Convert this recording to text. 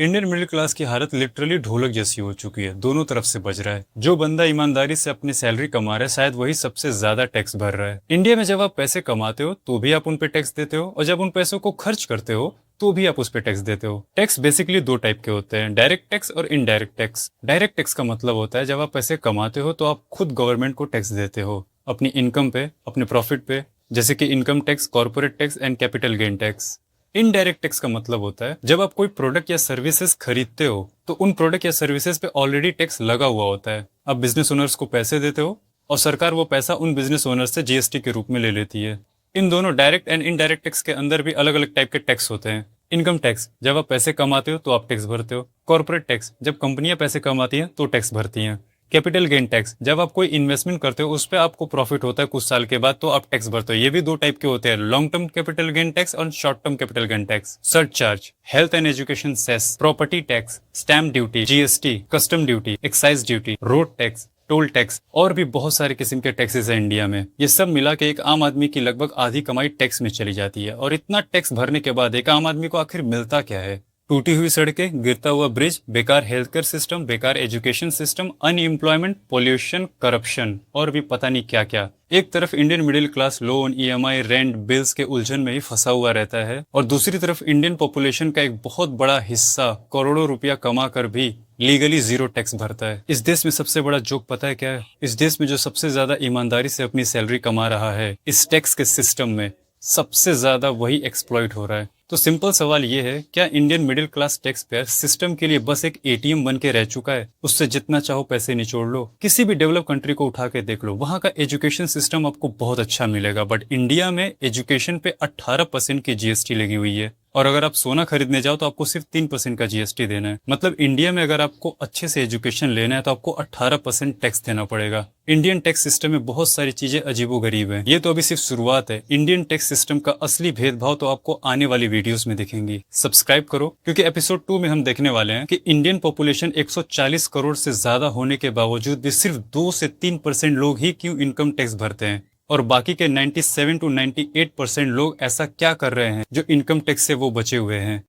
Indian middle class की हालत literally ढोलक जैसी हो चुकी है। दोनों तरफ से बज रहा है। जो बंदा ईमानदारी से अपनी सैलरी कमा रहा है शायद वही सबसे ज्यादा टैक्स भर रहा है। इंडिया में जब आप पैसे कमाते हो तो भी आप उन पे टैक्स देते हो, और जब उन पैसों को खर्च करते हो तो भी आप उस पे टैक्स देते हो। टैक्स बेसिकली दो टाइप के होते हैं, डायरेक्ट टैक्स और इनडायरेक्ट टैक्स। डायरेक्ट टैक्स का मतलब होता है जब आप पैसे कमाते हो तो आप खुद गवर्नमेंट को टैक्स देते हो अपनी इनकम पे, अपने प्रॉफिट पे, जैसे कि income tax, corporate tax and capital gain tax. Indirect tax का मतलब होता है जब आप कोई प्रोडक्ट या सर्विसेज खरीदते हो तो उन प्रोडक्ट या सर्विसेज पे ऑलरेडी टैक्स लगा हुआ होता है। आप बिजनेस ओनर्स को पैसे देते हो और सरकार वो पैसा उन बिजनेस ओनर्स से जीएसटी के रूप में ले लेती है। इन दोनों डायरेक्ट एंड इनडायरेक्ट टैक्स के अंदर भी अलग अलग टाइप के टैक्स होते हैं। इनकम टैक्स जब आप पैसे कमाते हो तो आप टैक्स भरते हो। कॉर्पोरेट टैक्स जब कंपनियां पैसे कमाती हैं तो टैक्स भरती हैं। कैपिटल गेन टैक्स जब आप कोई इन्वेस्टमेंट करते हो उस पर आपको प्रॉफिट होता है कुछ साल के बाद तो आप टैक्स भरते हो। ये भी दो टाइप के होते हैं, long term capital gain tax और short term capital gain tax. Surcharge, health and education cess, property tax, stamp duty, GST, custom duty, excise duty, road tax, toll tax और भी बहुत सारे किस्म के टैक्सेस हैं इंडिया में। ये सब मिला के एक आम आदमी की लगभग आधी कमाई टैक्स में चली जाती है। और इतना टैक्स भरने के बाद एक आम आदमी को आखिर मिलता क्या है? टूटी हुई सड़कें, गिरता हुआ ब्रिज, बेकार हेल्थ केयर सिस्टम, बेकार education system, unemployment, pollution, corruption और भी पता नहीं क्या क्या। एक तरफ Indian middle class loan, EMI, rent, bills के उलझन में ही फंसा हुआ रहता है, और दूसरी तरफ इंडियन पॉपुलेशन का एक बहुत बड़ा हिस्सा करोड़ों रुपया कमा कर भी लीगली जीरो टैक्स भरता है। इस देश में सबसे बड़ा जोक पता है क्या है? इस देश में जो सबसे ज्यादा ईमानदारी से अपनी सैलरी कमा रहा है, इस टैक्स के सिस्टम में सबसे ज्यादा वही एक्सप्लॉइट हो रहा है। तो सिंपल सवाल ये है, क्या Indian middle class tax payer system के लिए बस एक एटीएम बन के रह चुका है? उससे जितना चाहो पैसे निचोड़ लो। किसी भी डेवलप कंट्री को उठा के देख लो, वहां का एजुकेशन सिस्टम आपको बहुत अच्छा मिलेगा, बट इंडिया में एजुकेशन पे 18% की जीएसटी लगी हुई है। और अगर आप सोना खरीदने जाओ तो आपको सिर्फ 3% का जीएसटी देना है। मतलब इंडिया में अगर आपको अच्छे से एजुकेशन लेना है तो आपको 18% टैक्स देना पड़ेगा। इंडियन टैक्स सिस्टम में बहुत सारी चीजें अजीबोगरीब हैं। ये तो अभी सिर्फ शुरुआत है। इंडियन टैक्स सिस्टम का असली भेदभाव तो आपको आने वाली वीडियोस में दिखेंगी। सब्सक्राइब करो, क्योंकि एपिसोड 2 में हम देखने वाले हैं कि इंडियन पॉपुलेशन 140 करोड़ से ज्यादा होने के बावजूद भी सिर्फ 2 से 3% लोग ही क्यों इनकम टैक्स भरते हैं, और बाकी के 97 to 98% लोग ऐसा क्या कर रहे हैं जो इनकम टैक्स से वो बचे हुए हैं।